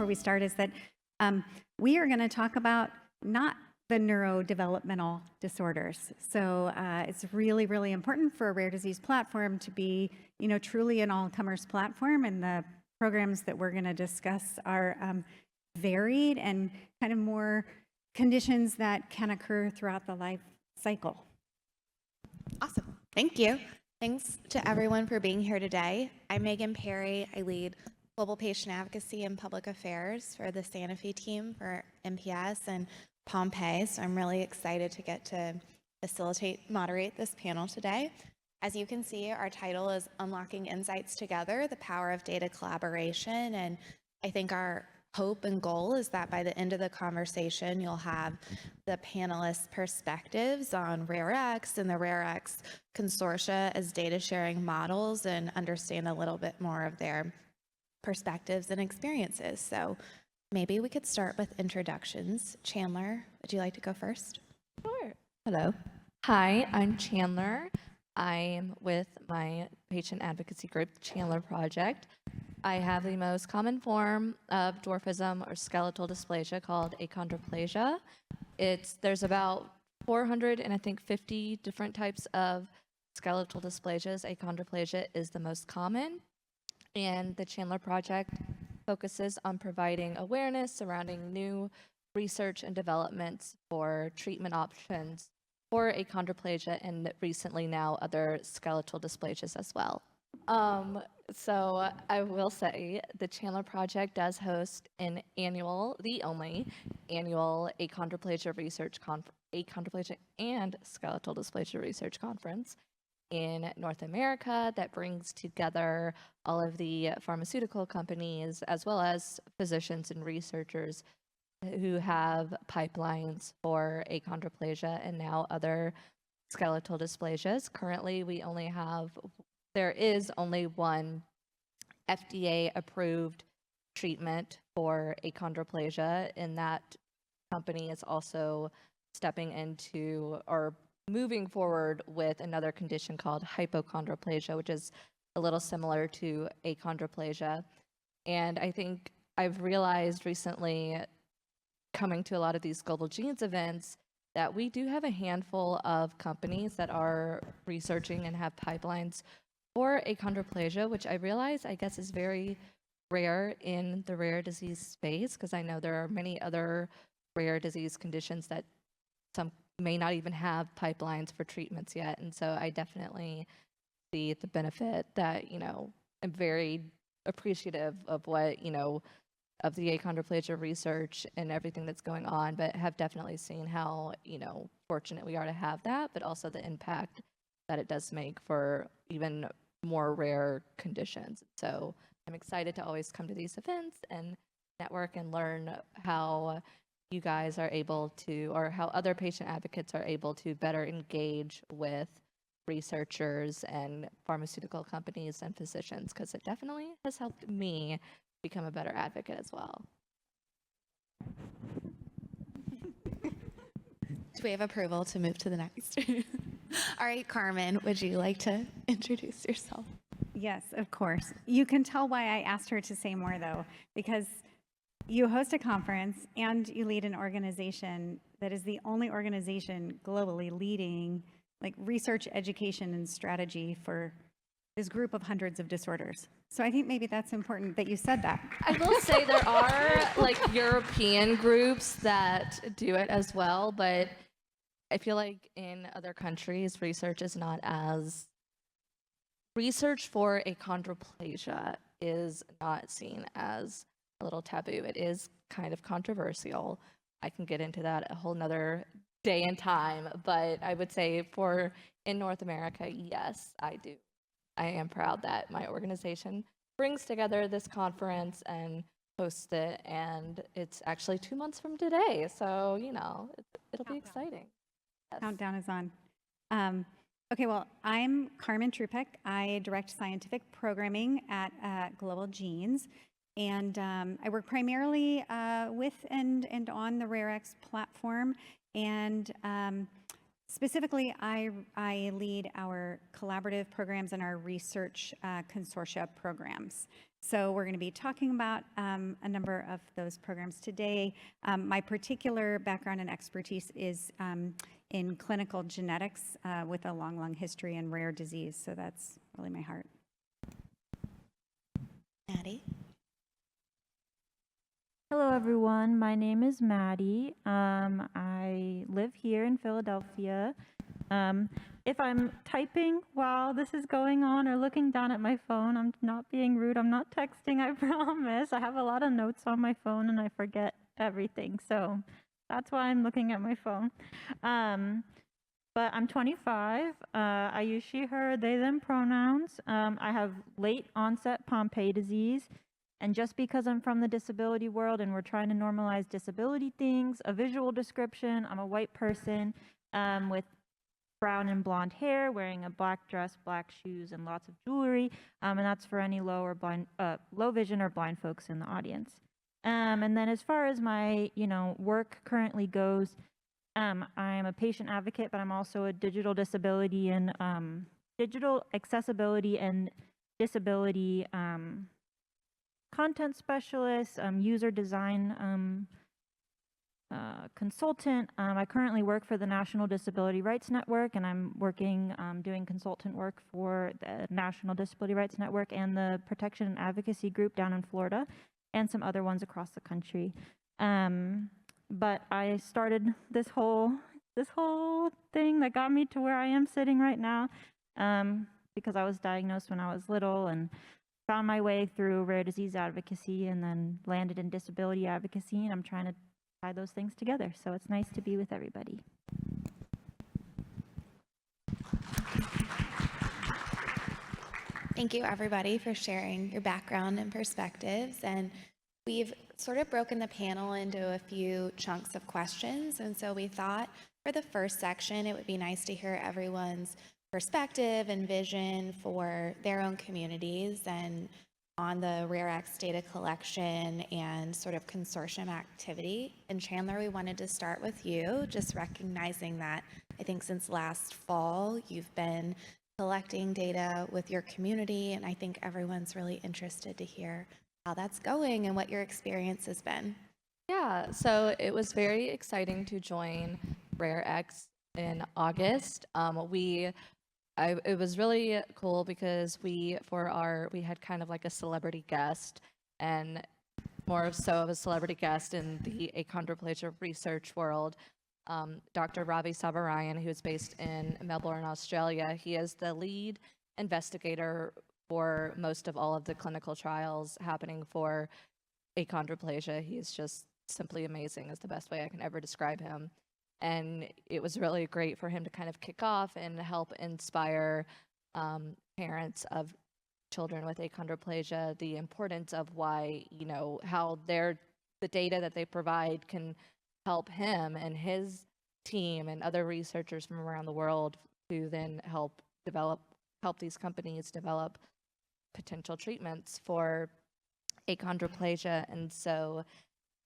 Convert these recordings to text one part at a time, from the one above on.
we start is that we are going to talk about not the neurodevelopmental disorders. So it's really, really important for a rare disease platform to be, truly an all-comers platform, and the programs that we're going to discuss are varied and kind of more conditions that can occur throughout the life cycle. Awesome. Thank you. Thanks to everyone for being here today. I'm Meagan Perry. I lead Global Patient Advocacy and Public Affairs for the Sanofi team for MPS and Pompe. So I'm really excited to get to moderate this panel today. As you can see, our title is Unlocking Insights Together, the Power of Data Collaboration. And I think our hope and goal is that by the end of the conversation, you'll have the panelists' perspectives on RareX and the RareX consortia as data sharing models and understand a little bit more of their perspectives and experiences. So maybe we could start with introductions. Chandler, would you like to go first? Sure. Hello. Hi, I'm Chandler. I'm with my patient advocacy group, the Chandler Project. I have the most common form of dwarfism or skeletal dysplasia called achondroplasia. There's about 450 different types of skeletal dysplasias. Achondroplasia is the most common, and the Chandler Project focuses on providing awareness surrounding new research and developments for treatment options for achondroplasia and recently now other skeletal dysplasias as well. So I will say the Chandler Project does host the only annual achondroplasia and skeletal dysplasia research conference in North America that brings together all of the pharmaceutical companies as well as physicians and researchers who have pipelines for achondroplasia and now other skeletal dysplasias. Currently, there is only one FDA-approved treatment for achondroplasia, and that company is also stepping into or moving forward with another condition called hypochondroplasia, which is a little similar to achondroplasia. And I think I've realized recently, coming to a lot of these Global Genes events, that we do have a handful of companies that are researching and have pipelines for achondroplasia, which I realize, I guess, is very rare in the rare disease space, because I know there are many other rare disease conditions that some may not even have pipelines for treatments yet. And so I definitely see the benefit that, I'm very appreciative of what, of the achondroplasia research and everything that's going on, but have definitely seen how, fortunate we are to have that, but also the impact that it does make for even more rare conditions. So I'm excited to always come to these events and network and learn how you guys are able to, or how other patient advocates are able to better engage with researchers and pharmaceutical companies and physicians, because it definitely has helped me become a better advocate as well. Do we have approval to move to the next? All right, Karmen, would you like to introduce yourself? Yes, of course. You can tell why I asked her to say more, though, because you host a conference and you lead an organization that is the only organization globally leading research, education, and strategy for this group of hundreds of disorders. So I think maybe that's important that you said that. I will say there are European groups that do it as well, but I feel like in other countries, research for achondroplasia is not seen as a little taboo. It is kind of controversial. I can get into that a whole nother day and time, but I would say in North America, yes, I do. I am proud that my organization brings together this conference and hosts it, and it's actually 2 months from today, so it'll be exciting. Yes. Countdown is on. Okay, well, I'm Karmen Trzupek. I direct scientific programming at Global Genes, and I work primarily with and on the RareX platform, and specifically, I lead our collaborative programs and our research consortia programs. So we're going to be talking about a number of those programs today. My particular background and expertise is in clinical genetics with a long, long history in rare disease. So that's really my heart. Maddie? Hello, everyone. My name is Maddie. I live here in Philadelphia. If I'm typing while this is going on or looking down at my phone, I'm not being rude. I'm not texting, I promise. I have a lot of notes on my phone and I forget everything. So that's why I'm looking at my phone. But I'm 25. I use she, her, they, them pronouns. I have late onset Pompe disease. And just because I'm from the disability world and we're trying to normalize disability things, a visual description, I'm a white person with brown and blonde hair, wearing a black dress, black shoes, and lots of jewelry. And that's for any low vision or blind folks in the audience. And then as far as my, work currently goes, I'm a patient advocate, but I'm also a digital disability and digital accessibility and disability content specialist, user design consultant. I currently work for the National Disability Rights Network, and I'm working doing consultant work for the National Disability Rights Network and the Protection and Advocacy Group down in Florida, and some other ones across the country. But I started this whole thing that got me to where I am sitting right now because I was diagnosed when I was little and found my way through rare disease advocacy and then landed in disability advocacy, and I'm trying to tie those things together. So it's nice to be with everybody. Thank you, everybody, for sharing your background and perspectives. And we've sort of broken the panel into a few chunks of questions. And so we thought for the first section, it would be nice to hear everyone's perspective and vision for their own communities and on the RareX data collection and sort of consortium activity. And Chandler, we wanted to start with you, just recognizing that I think since last fall, you've been collecting data with your community, and I think everyone's really interested to hear how that's going and what your experience has been. Yeah, so it was very exciting to join RareX in August. It was really cool because we had kind of like a celebrity guest, and more so of a celebrity guest in the achondroplasia research world. Dr. Ravi Sabarayan, who is based in Melbourne, Australia. He is the lead investigator for most of all of the clinical trials happening for achondroplasia. He is just simply amazing, is the best way I can ever describe him. And it was really great for him to kind of kick off and help inspire parents of children with achondroplasia, the importance of why, how the data that they provide can help him and his team and other researchers from around the world to then help these companies develop potential treatments for achondroplasia. And so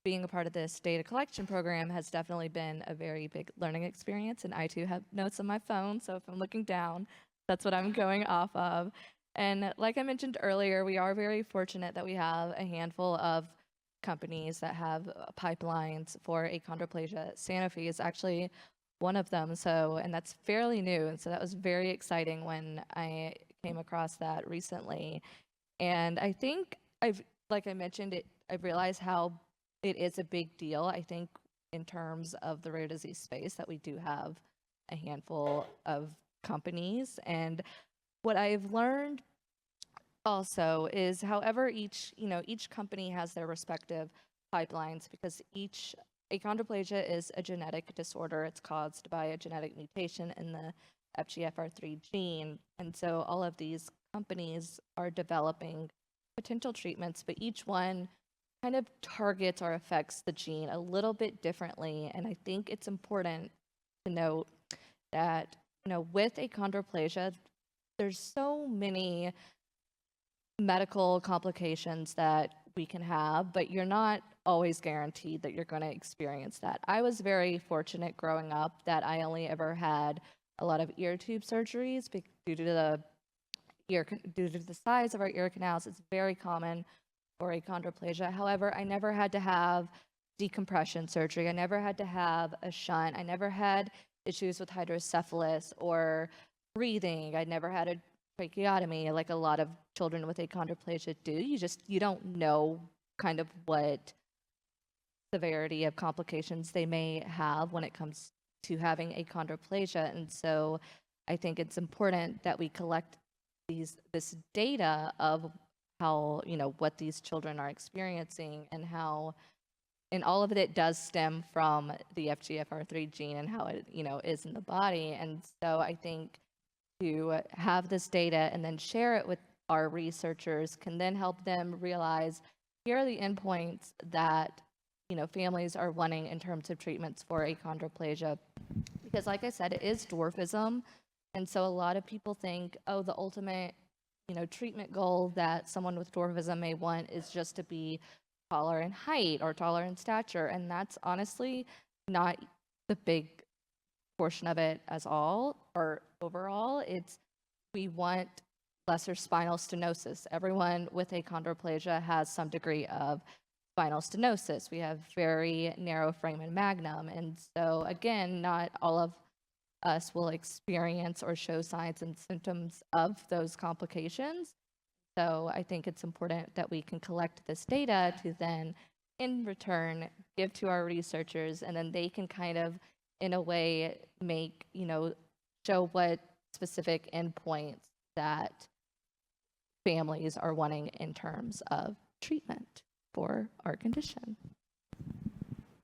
being a part of this data collection program has definitely been a very big learning experience. And I too have notes on my phone, so if I'm looking down, that's what I'm going off of. And like I mentioned earlier, we are very fortunate that we have a handful of companies that have pipelines for achondroplasia. Sanofi is actually one of them, and that's fairly new. And so that was very exciting when I came across that recently. And I think like I mentioned, I've realized how it is a big deal, I think, in terms of the rare disease space, that we do have a handful of companies. And what I've learned also is, however, each company has their respective pipelines, because each achondroplasia is a genetic disorder. It's caused by a genetic mutation in the FGFR3 gene. And so all of these companies are developing potential treatments, but each one kind of targets or affects the gene a little bit differently. And I think it's important to note that, with achondroplasia, there's so many medical complications that we can have, but you're not always guaranteed that you're going to experience that. I was very fortunate growing up that I only ever had a lot of ear tube surgeries due to the due to the size of our ear canals, it's very common for achondroplasia. However, I never had to have decompression surgery. I never had to have a shunt. I never had issues with hydrocephalus or breathing. I never had a tracheotomy like a lot of children with achondroplasia do. You don't know kind of what severity of complications they may have when it comes to having achondroplasia. And so I think it's important that we collect this data of how, what these children are experiencing, and how, and all of it does stem from the FGFR3 gene and how it, is in the body. And so I think to have this data and then share it with our researchers can then help them realize, here are the endpoints that, families are wanting in terms of treatments for achondroplasia. Because like I said, it is dwarfism. And so a lot of people think, oh, the ultimate, treatment goal that someone with dwarfism may want is just to be taller in height or taller in stature. And that's honestly not the big portion of it as all, or overall. We want lesser spinal stenosis. Everyone with achondroplasia has some degree of spinal stenosis. We have very narrow foramen magnum. And so again, not all of us will experience or show signs and symptoms of those complications. So I think it's important that we can collect this data to then, in return, give to our researchers, and then they can kind of, in a way, make, show what specific endpoints that families are wanting in terms of treatment for our condition.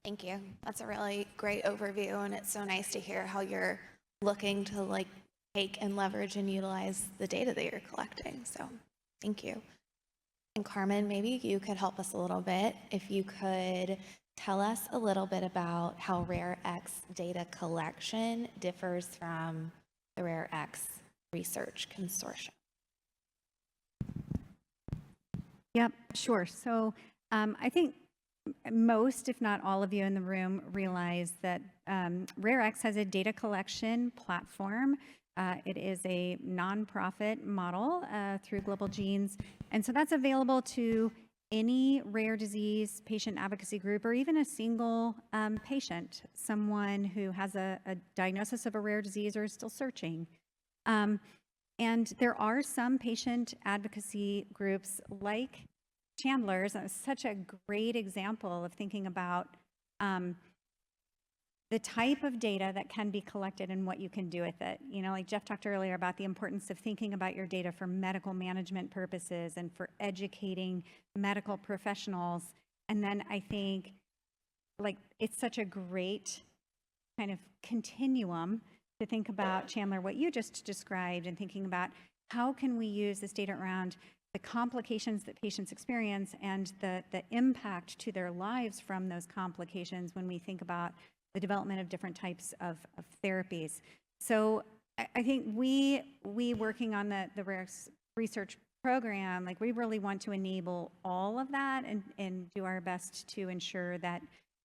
Thank you. That's a really great overview, and it's so nice to hear how you're looking to take and leverage and utilize the data that you're collecting. So thank you. And Karmen, maybe you could help us a little bit. If you could tell us a little bit about how RareX data collection differs from the RareX Research Consortium. Yep, sure. So I think most, if not all of you in the room, realize that RareX has a data collection platform. It is a nonprofit model through Global Genes. And so that's available to any rare disease patient advocacy group, or even a single patient, someone who has a diagnosis of a rare disease or is still searching. And there are some patient advocacy groups like Chandler's. That was such a great example of thinking about the type of data that can be collected and what you can do with it. Like Jeff talked earlier about the importance of thinking about your data for medical management purposes and for educating medical professionals. And then I think it's such a great kind of continuum to think about, Chandler, what you just described, and thinking about how can we use this data around the complications that patients experience and the impact to their lives from those complications when we think about the development of different types of therapies. So I think we working on the RareX research program, we really want to enable all of that and do our best to ensure that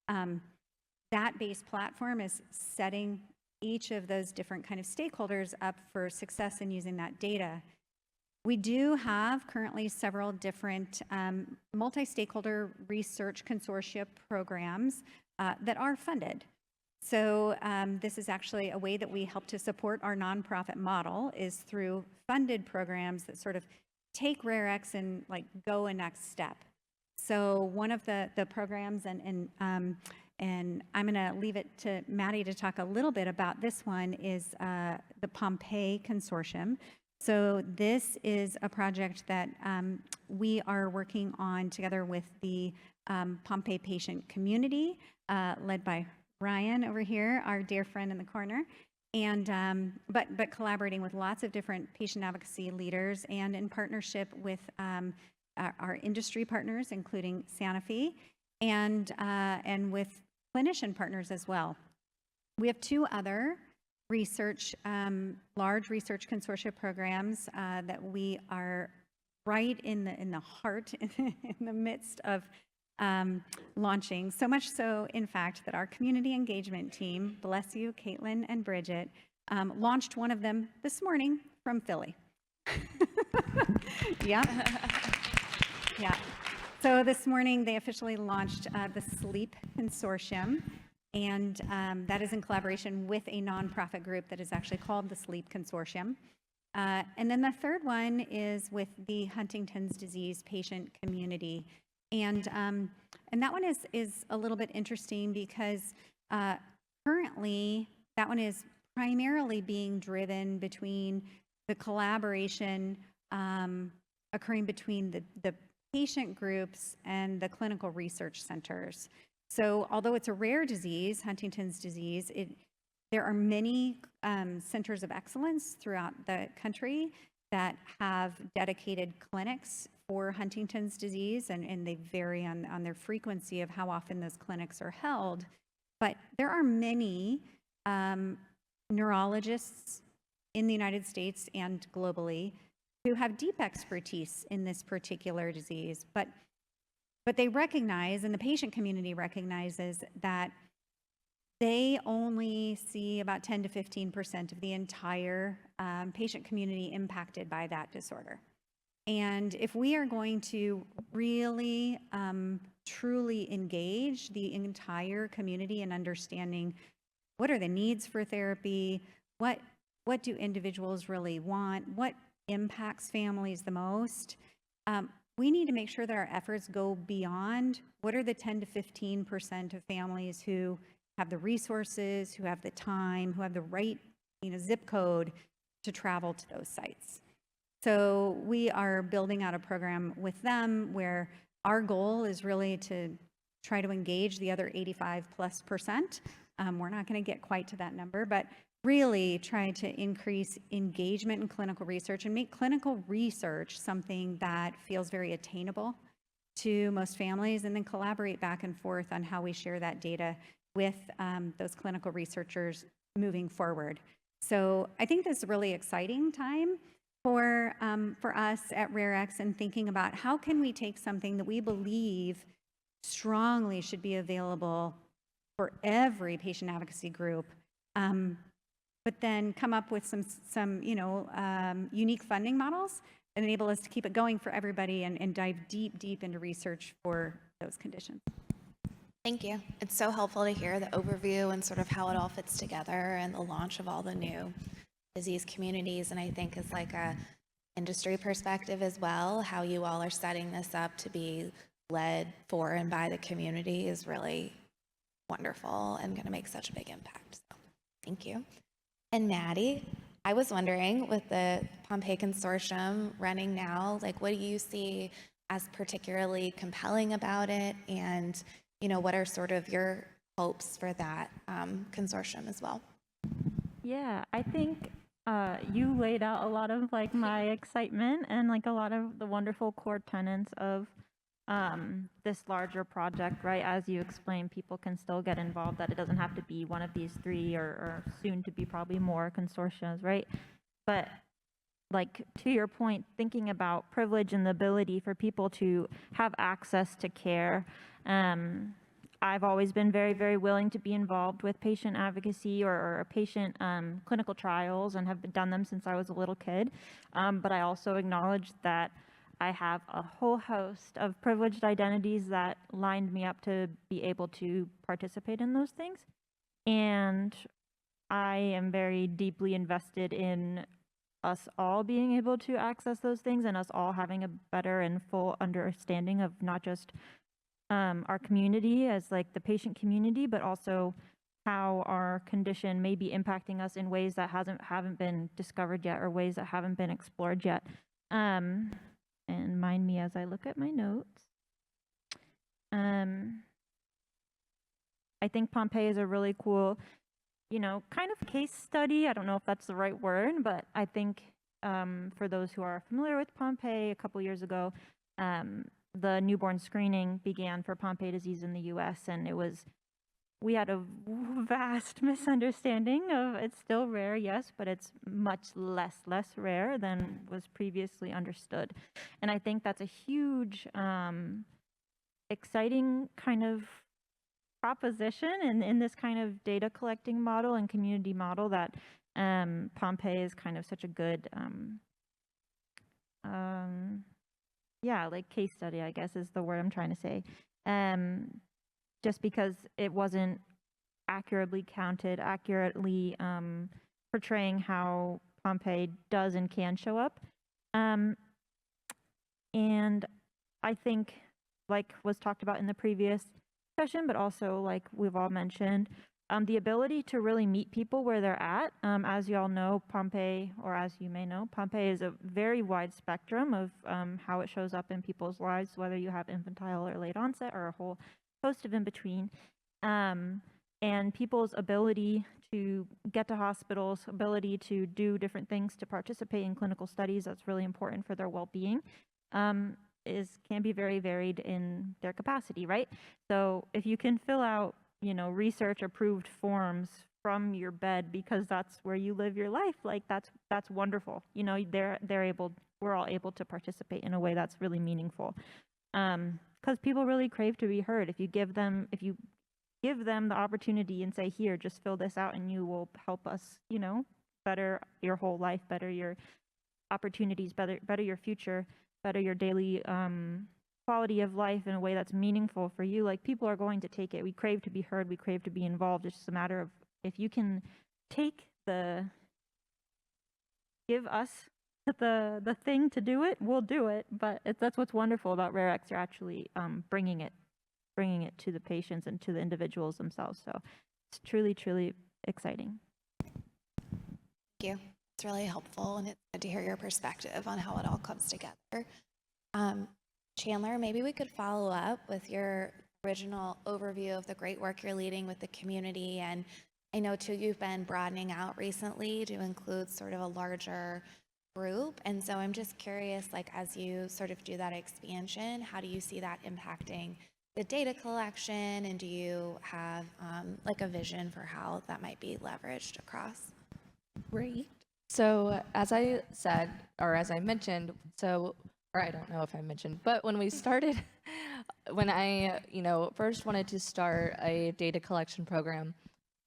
that base platform is setting each of those different kind of stakeholders up for success in using that data. We do have currently several different multi-stakeholder research consortia programs that are funded. So this is actually a way that we help to support our nonprofit model, is through funded programs that sort of take RareX and go a next step. So one of the programs, and I'm going to leave it to Maddie to talk a little bit about this one, is the Pompe Consortium. So this is a project that we are working on together with the Pompe patient community, led by Ryan over here, our dear friend in the corner, and but collaborating with lots of different patient advocacy leaders, and in partnership with our industry partners, including Sanofi, and with clinician partners as well. We have two other large research consortia programs that we are right in the heart, in the midst of launching. So much so, in fact, that our community engagement team, bless you, Caitlin and Bridget, launched one of them this morning from Philly. Yeah. Yeah. So this morning, they officially launched the SLEEP Consortium, and that is in collaboration with a nonprofit group that is actually called the SLEEP Consortium. And then the third one is with the Huntington's disease patient community. And that one is a little bit interesting because currently that one is primarily being driven between the collaboration occurring between the patient groups and the clinical research centers. So although it's a rare disease, Huntington's disease, there are many centers of excellence throughout the country that have dedicated clinics for Huntington's disease, and they vary on their frequency of how often those clinics are held. But there are many neurologists in the United States and globally who have deep expertise in this particular disease, but they recognize, and the patient community recognizes, that they only see about 10 to 15% of the entire patient community impacted by that disorder. And if we are going to really truly engage the entire community in understanding what are the needs for therapy, what do individuals really want, what impacts families the most, we need to make sure that our efforts go beyond what are the 10 to 15% of families who have the resources, who have the time, who have the right zip code to travel to those sites. So we are building out a program with them where our goal is really to try to engage the other 85+%. We're not going to get quite to that number, but really try to increase engagement in clinical research and make clinical research something that feels very attainable to most families, and then collaborate back and forth on how we share that data with those clinical researchers moving forward. So I think this is a really exciting time for us at RareX, and thinking about how can we take something that we believe strongly should be available for every patient advocacy group, but then come up with some unique funding models that enable us to keep it going for everybody and dive deep into research for those conditions. Thank you. It's so helpful to hear the overview and sort of how it all fits together and the launch of all the new disease communities. And I think it's like a industry perspective as well, how you all are setting this up to be led for and by the community is really wonderful and going to make such a big impact. So thank you. And Maddie, I was wondering, with the Pompe Consortium running now, like what do you see as particularly compelling about it? And, what are sort of your hopes for that consortium as well? Yeah, I think you laid out a lot of like my excitement and like a lot of the wonderful core tenets of this larger project, right? As you explained, people can still get involved, that it doesn't have to be one of these three or soon to be probably more consortiums, right? But like to your point, thinking about privilege and the ability for people to have access to care, I've always been very, very willing to be involved with patient advocacy or patient clinical trials, and have done them since I was a little kid. But I also acknowledge that I have a whole host of privileged identities that lined me up to be able to participate in those things. And I am very deeply invested in us all being able to access those things, and us all having a better and full understanding of not just our community as like the patient community, but also how our condition may be impacting us in ways that haven't been discovered yet, or ways that haven't been explored yet. And mind me as I look at my notes. I think Pompe is a really cool, kind of case study. I don't know if that's the right word, but I think for those who are familiar with Pompe, a couple years ago, the newborn screening began for Pompe disease in the US, and we had a vast misunderstanding of, it's still rare, yes, but it's much less rare than was previously understood. And I think that's a huge, exciting kind of proposition in this kind of data collecting model and community model that Pompe is kind of such a good yeah, like case study, I guess is the word I'm trying to say. Just because it wasn't accurately counted, accurately portraying how Pompe does and can show up. And I think, like was talked about in the previous session, but also like we've all mentioned, the ability to really meet people where they're at. As you all know, Pompe, or as you may know, Pompe is a very wide spectrum of how it shows up in people's lives, whether you have infantile or late onset or a whole host of in between. And people's ability to get to hospitals, ability to do different things, to participate in clinical studies, that's really important for their well-being, can be very varied in their capacity, right? So if you can fill out, research approved forms from your bed because that's where you live your life, like that's wonderful. We're all able to participate in a way that's really meaningful. Because people really crave to be heard. If you give them the opportunity and say, here, just fill this out and you will help us, better your whole life, better your opportunities, better your future, better your daily quality of life in a way that's meaningful for you, like people are going to take it. We crave to be heard, we crave to be involved. It's just a matter of if you can give us the thing to do it, we'll do it. But that's what's wonderful about RareX. You're actually bringing it to the patients and to the individuals themselves. So it's truly, truly exciting. Thank you. It's really helpful, and it's good to hear your perspective on how it all comes together. Chandler, maybe we could follow up with your original overview of the great work you're leading with the community. And I know too, you've been broadening out recently to include sort of a larger group. And so I'm just curious, like as you sort of do that expansion, how do you see that impacting the data collection? And do you have like a vision for how that might be leveraged across? Great. So as I said, or as I mentioned, or I don't know if I mentioned, but when we started, when I, first wanted to start a data collection program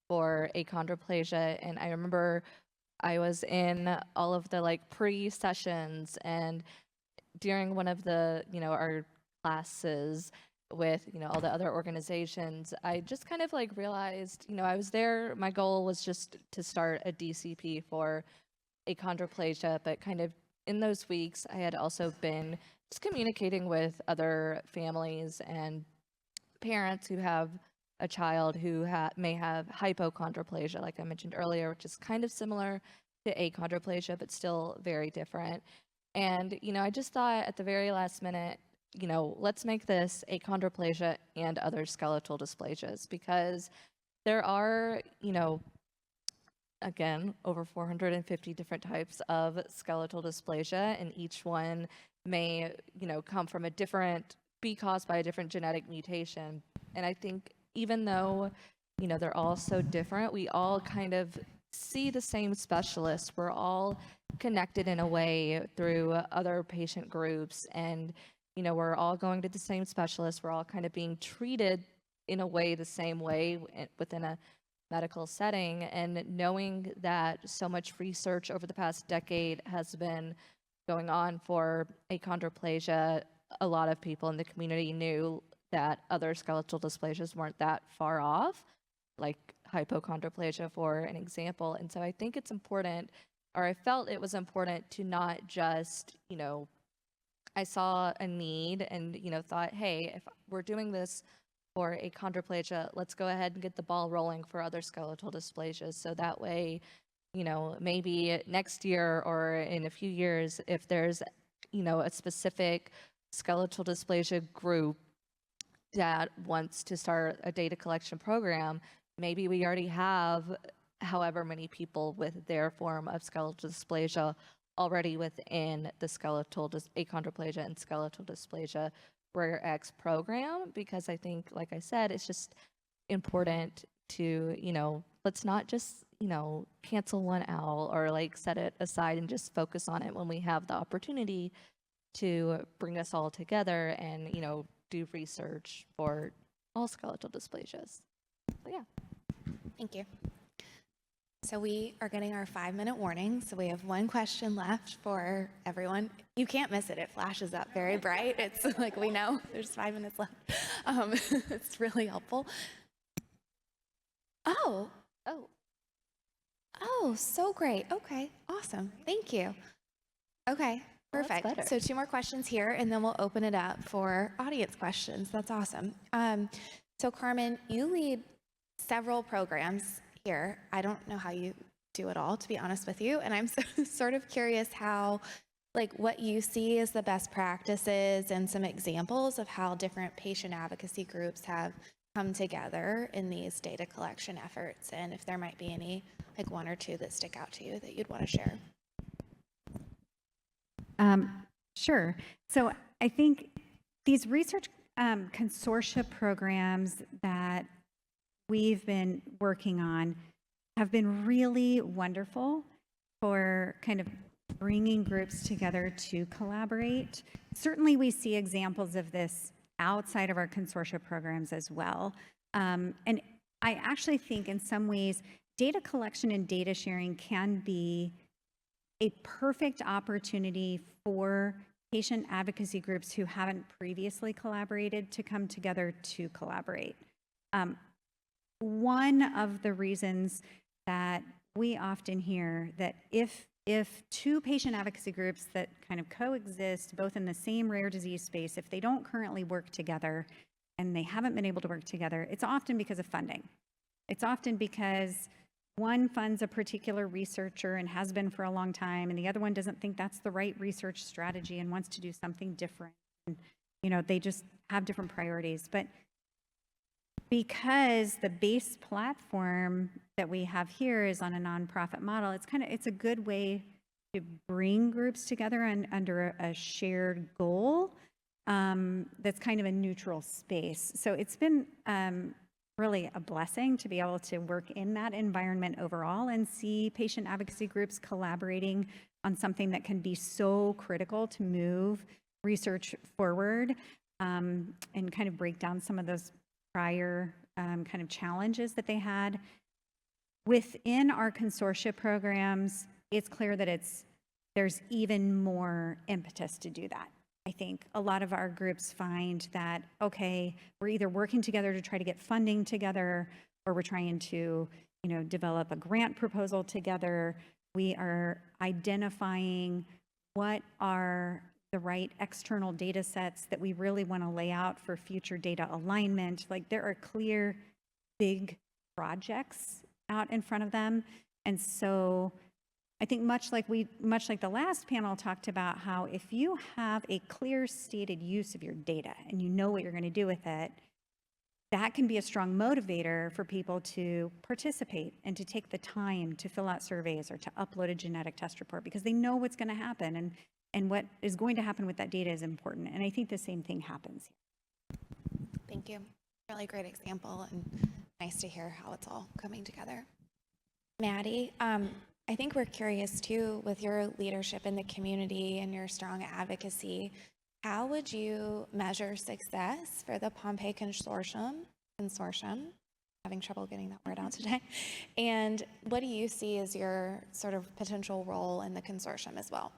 for achondroplasia, and I remember I was in all of the like pre-sessions, and during one of the, our classes with, all the other organizations, I just kind of like realized, I was there, my goal was just to start a DCP for achondroplasia, but kind of in those weeks, I had also been just communicating with other families and parents who have a child who may have hypochondroplasia, like I mentioned earlier, which is kind of similar to achondroplasia, but still very different. And, I just thought at the very last minute, let's make this achondroplasia and other skeletal dysplasias, because there are, again, over 450 different types of skeletal dysplasia, and each one may, be caused by a different genetic mutation. And I think even though, they're all so different, we all kind of see the same specialists. We're all connected in a way through other patient groups, and, we're all going to the same specialists. We're all kind of being treated in a way the same way within a medical setting. And knowing that so much research over the past decade has been going on for achondroplasia, a lot of people in the community knew that other skeletal dysplasias weren't that far off, like hypochondroplasia, for an example. And so I think it's important, or I felt it was important, to not just, I saw a need and, thought, hey, if we're doing this for achondroplasia, let's go ahead and get the ball rolling for other skeletal dysplasias. So that way, maybe next year or in a few years, if there's, a specific skeletal dysplasia group that wants to start a data collection program, maybe we already have however many people with their form of skeletal dysplasia already within the achondroplasia and skeletal dysplasia RareX program, because I think, like I said, it's just important to, let's not just, cancel one out or like set it aside and just focus on it when we have the opportunity to bring us all together and, do research for all skeletal dysplasias. So yeah. Thank you. So we are getting our 5-minute warning. So we have one question left for everyone. You can't miss it. It flashes up very bright. It's like we know there's 5 minutes left. It's really helpful. Oh, so great. Okay, awesome. Thank you. Okay, Well, that's perfect. better. So 2 more questions here, and then we'll open it up for audience questions. That's awesome. So Karmen, you lead several programs here. I don't know how you do it all, to be honest with you. And I'm sort of curious how, like, what you see as the best practices and some examples of how different patient advocacy groups have come together in these data collection efforts, and if there might be any, like, 1 or 2 that stick out to you that you'd want to share. Sure. So I think these research consortia programs that we've been working on have been really wonderful for kind of bringing groups together to collaborate. Certainly we see examples of this outside of our consortia programs as well. And I actually think in some ways data collection and data sharing can be a perfect opportunity for patient advocacy groups who haven't previously collaborated to come together to collaborate. One of the reasons that we often hear that if 2 patient advocacy groups that kind of coexist both in the same rare disease space, if they don't currently work together and they haven't been able to work together, it's often because of funding. It's often because one funds a particular researcher and has been for a long time, and the other one doesn't think that's the right research strategy and wants to do something different. And, you know, they just have different priorities. But because the base platform that we have here is on a nonprofit model, it's a good way to bring groups together under a shared goal that's kind of a neutral space. So it's been really a blessing to be able to work in that environment overall and see patient advocacy groups collaborating on something that can be so critical to move research forward and kind of break down some of those prior kind of challenges that they had. Within our consortia programs, it's clear that there's even more impetus to do that. I think a lot of our groups find that, okay, we're either working together to try to get funding together, or we're trying to, you know, develop a grant proposal together. We are identifying what are the right external data sets that we really want to lay out for future data alignment. Like, there are clear, big projects out in front of them. And so I think much like the last panel talked about, how if you have a clear stated use of your data and you know what you're going to do with it, that can be a strong motivator for people to participate and to take the time to fill out surveys or to upload a genetic test report, because they know what's going to happen, and what is going to happen with that data is important. And I think the same thing happens here. Thank you. Really great example, and nice to hear how it's all coming together. Maddie, I think we're curious too, with your leadership in the community and your strong advocacy, how would you measure success for the Pompe Consortium, having trouble getting that word out today, and what do you see as your sort of potential role in the consortium as well?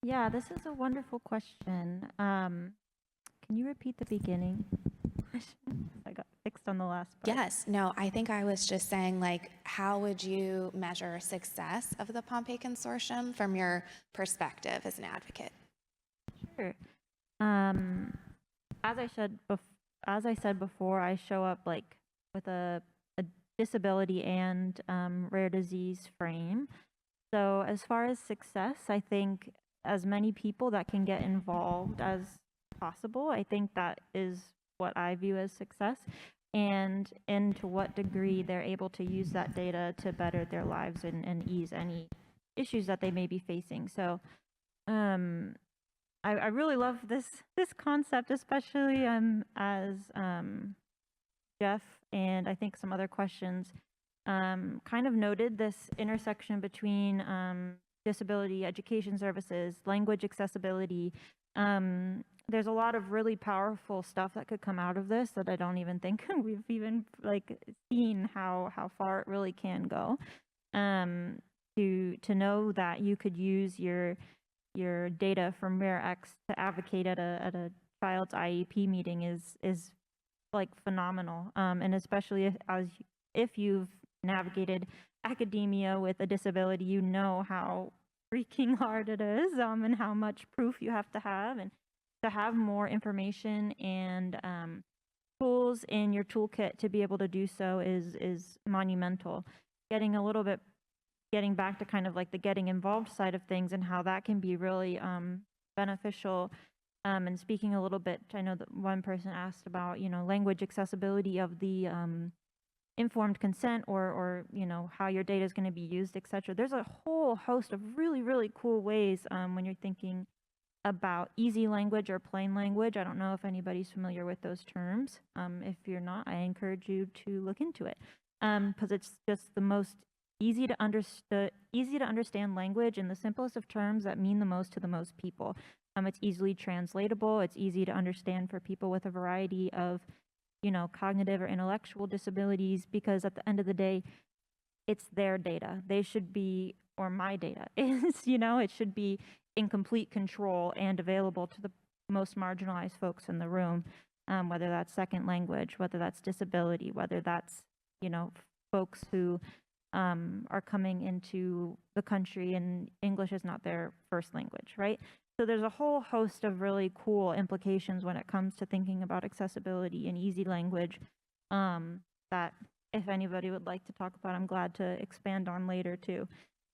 Yeah, this is a wonderful question. Can you repeat the beginning? I got fixed on the last part. Yes, no, I think I was just saying, like, how would you measure success of the Pompe Consortium from your perspective as an advocate? Sure. As I said before, I show up like with a disability and rare disease frame. So as far as success, I think as many people that can get involved as possible, I think that is what I view as success, and to what degree they're able to use that data to better their lives and ease any issues that they may be facing. So I really love this concept, especially as Jeff and I think some other questions kind of noted this intersection between disability education services, language accessibility, there's a lot of really powerful stuff that could come out of this that I don't even think we've even like seen how far it really can go. To know that you could use your data from RareX to advocate at a child's IEP meeting is like phenomenal. And especially if you've navigated academia with a disability, you know how freaking hard it is, and how much proof you have to have, and to have more information and tools in your toolkit to be able to do so is monumental. Getting back to kind of like the getting involved side of things and how that can be really beneficial. And speaking a little bit, I know that one person asked about, language accessibility of the informed consent or how your data is going to be used, etc. There's a whole host of really, really cool ways when you're thinking about easy language or plain language. I don't know if anybody's familiar with those terms. If you're not, I encourage you to look into it, because it's just the most easy to understand language in the simplest of terms that mean the most to the most people. It's easily translatable. It's easy to understand for people with a variety of, cognitive or intellectual disabilities, because at the end of the day, it's their data. They should be, or my data is, it should be in complete control and available to the most marginalized folks in the room, whether that's second language, whether that's disability, whether that's, folks who are coming into the country and English is not their first language, right? So there's a whole host of really cool implications when it comes to thinking about accessibility and easy language that if anybody would like to talk about, I'm glad to expand on later too.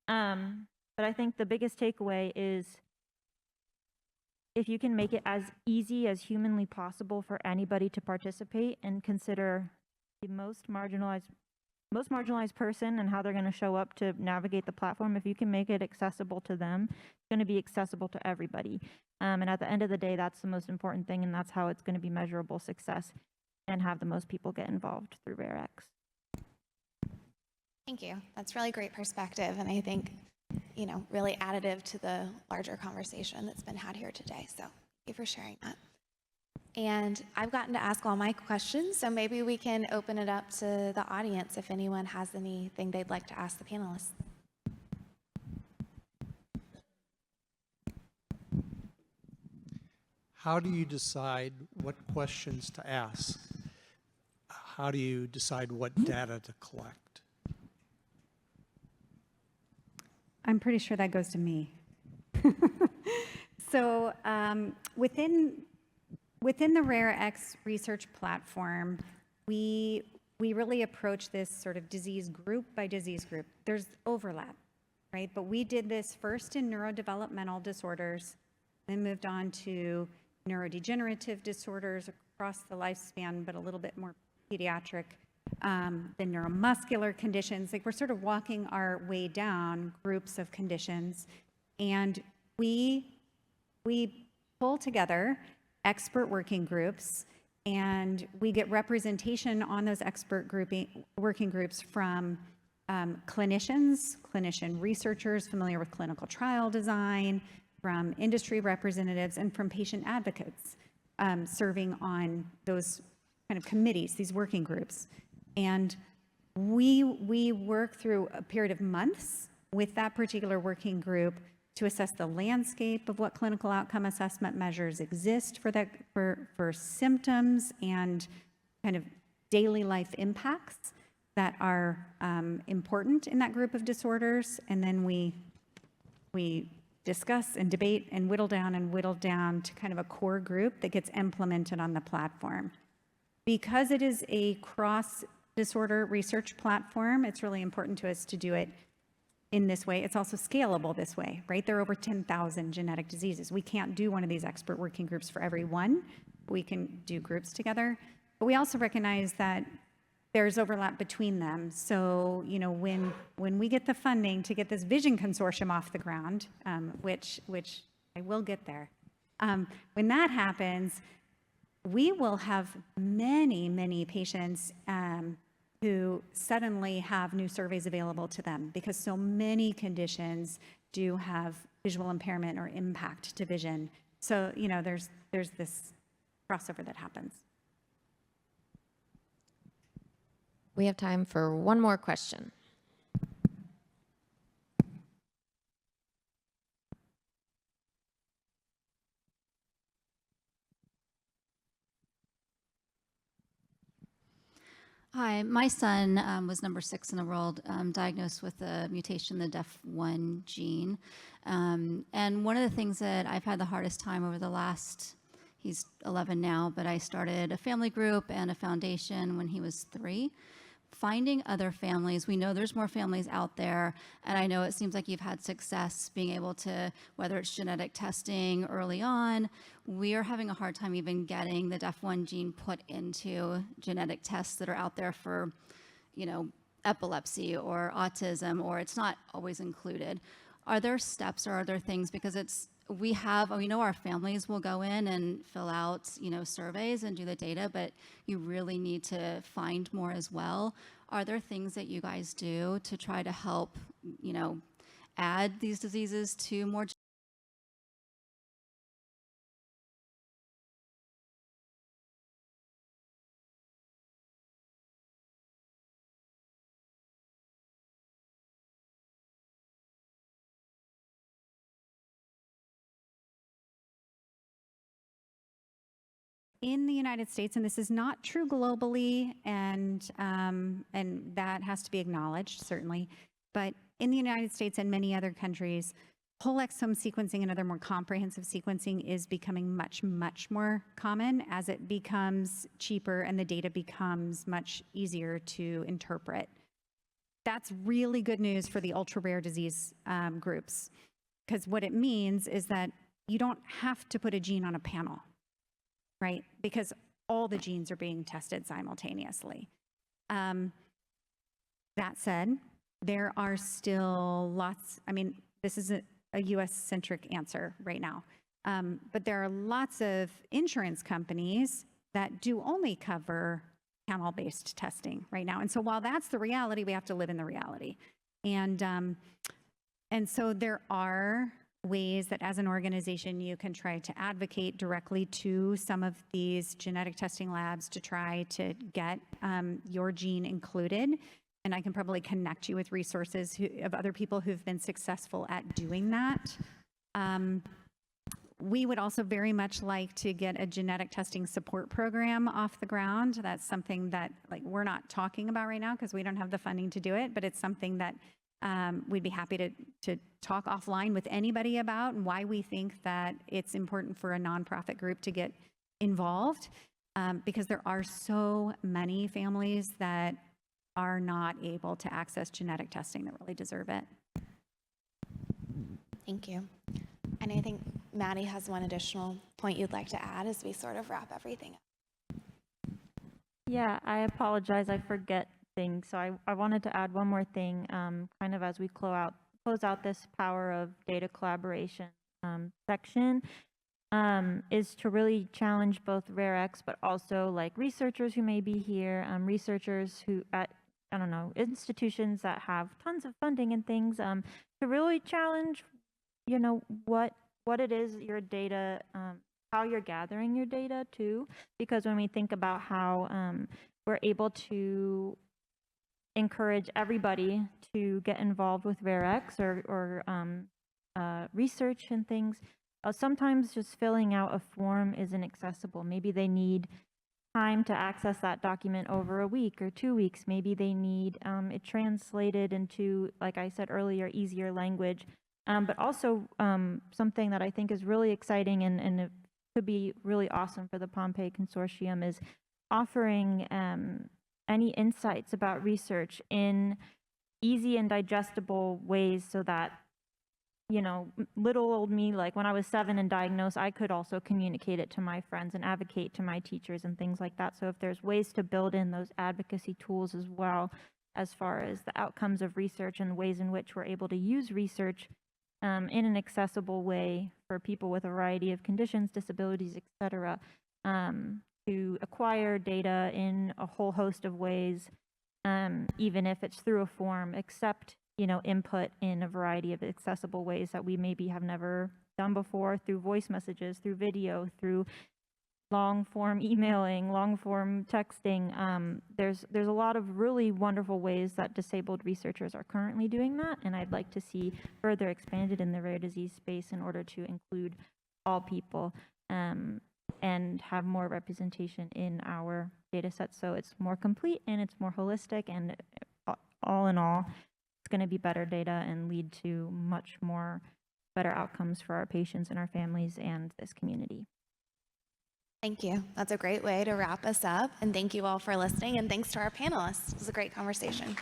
But I think the biggest takeaway is if you can make it as easy as humanly possible for anybody to participate and consider the most marginalized person and how they're going to show up to navigate the platform, if you can make it accessible to them, it's going to be accessible to everybody. And at the end of the day, that's the most important thing, and that's how it's going to be measurable success and have the most people get involved through RareX. Thank you. That's really great perspective, and I think, really additive to the larger conversation that's been had here today. So thank you for sharing that. And I've gotten to ask all my questions, so maybe we can open it up to the audience if anyone has anything they'd like to ask the panelists. How do you decide what questions to ask? How do you decide what data to collect? I'm pretty sure that goes to me. So within the RareX research platform, we really approach this sort of disease group by disease group. There's overlap, right? But we did this first in neurodevelopmental disorders, then moved on to neurodegenerative disorders across the lifespan, but a little bit more pediatric, then neuromuscular conditions. Like, we're sort of walking our way down groups of conditions, and we pull together expert working groups, and we get representation on those expert working groups from clinician researchers familiar with clinical trial design, from industry representatives, and from patient advocates serving on those kind of committees, these working groups. And we work through a period of months with that particular working group to assess the landscape of what clinical outcome assessment measures exist for symptoms and kind of daily life impacts that are important in that group of disorders. And then we discuss and debate and whittle down to kind of a core group that gets implemented on the platform. Because it is a cross-disorder research platform, it's really important to us to do it in this way. It's also scalable this way, right? There are over 10,000 genetic diseases. We can't do one of these expert working groups for every one. We can do groups together, but we also recognize that there's overlap between them. So, when we get the funding to get this vision consortium off the ground, which I will get there, when that happens, we will have many patients who suddenly have new surveys available to them, because so many conditions do have visual impairment or impact to vision So, there's this crossover that happens. We have time for one more question. Hi, my son was number 6 in the world, diagnosed with a mutation in the DEF1 gene. And one of the things that I've had the hardest time over the last, he's 11 now, but I started a family group and a foundation when he was 3. Finding other families, we know there's more families out there, and I know it seems like you've had success being able to, whether it's genetic testing early on, we are having a hard time even getting the DEF1 gene put into genetic tests that are out there for, epilepsy or autism, or it's not always included. Are there steps or are there things, because we know our families will go in and fill out, surveys and do the data, but you really need to find more as well. Are there things that you guys do to try to help, add these diseases to more? In the United States, and this is not true globally, and that has to be acknowledged, certainly, but in the United States and many other countries, whole exome sequencing and other more comprehensive sequencing is becoming much, much more common as it becomes cheaper and the data becomes much easier to interpret. That's really good news for the ultra-rare disease groups, because what it means is that you don't have to put a gene on a panel, right? Because all the genes are being tested simultaneously. That said, there are still lots, this is a US-centric answer right now, but there are lots of insurance companies that do only cover panel-based testing right now. And so while that's the reality, we have to live in the reality. And so there are ways that as an organization you can try to advocate directly to some of these genetic testing labs to try to get your gene included. And I can probably connect you with resources of other people who've been successful at doing that. We would also very much like to get a genetic testing support program off the ground. That's something that we're not talking about right now because we don't have the funding to do it, but it's something that we'd be happy to talk offline with anybody about, and why we think that it's important for a nonprofit group to get involved, because there are so many families that are not able to access genetic testing that really deserve it. Thank you. And I think Maddie has one additional point you'd like to add as we sort of wrap everything up. Yeah, I apologize. I forget things. So I wanted to add one more thing, kind of as we close out this power of data collaboration section, is to really challenge both RareX, but also researchers who may be here, researchers who at, institutions that have tons of funding and things, to really challenge, what it is your data, how you're gathering your data too, because when we think about how we're able to encourage everybody to get involved with RareX or research and things, sometimes just filling out a form isn't accessible. Maybe they need time to access that document over a week or 2 weeks. Maybe they need it translated into, like I said earlier, easier language. But also something that I think is really exciting and it could be really awesome for the Pompe Consortium is offering any insights about research in easy and digestible ways so that, little old me, when I was 7 and diagnosed, I could also communicate it to my friends and advocate to my teachers and things like that. So if there's ways to build in those advocacy tools as well, as far as the outcomes of research and ways in which we're able to use research in an accessible way for people with a variety of conditions, disabilities, etc., to acquire data in a whole host of ways, even if it's through a form, accept input in a variety of accessible ways that we maybe have never done before through voice messages, through video, through long form emailing, long form texting. There's a lot of really wonderful ways that disabled researchers are currently doing that, and I'd like to see further expanded in the rare disease space in order to include all people and have more representation in our data set, so it's more complete and it's more holistic, and all in all, it's going to be better data and lead to much more better outcomes for our patients and our families and this community. Thank you. That's a great way to wrap us up. And thank you all for listening. And thanks to our panelists. It was a great conversation.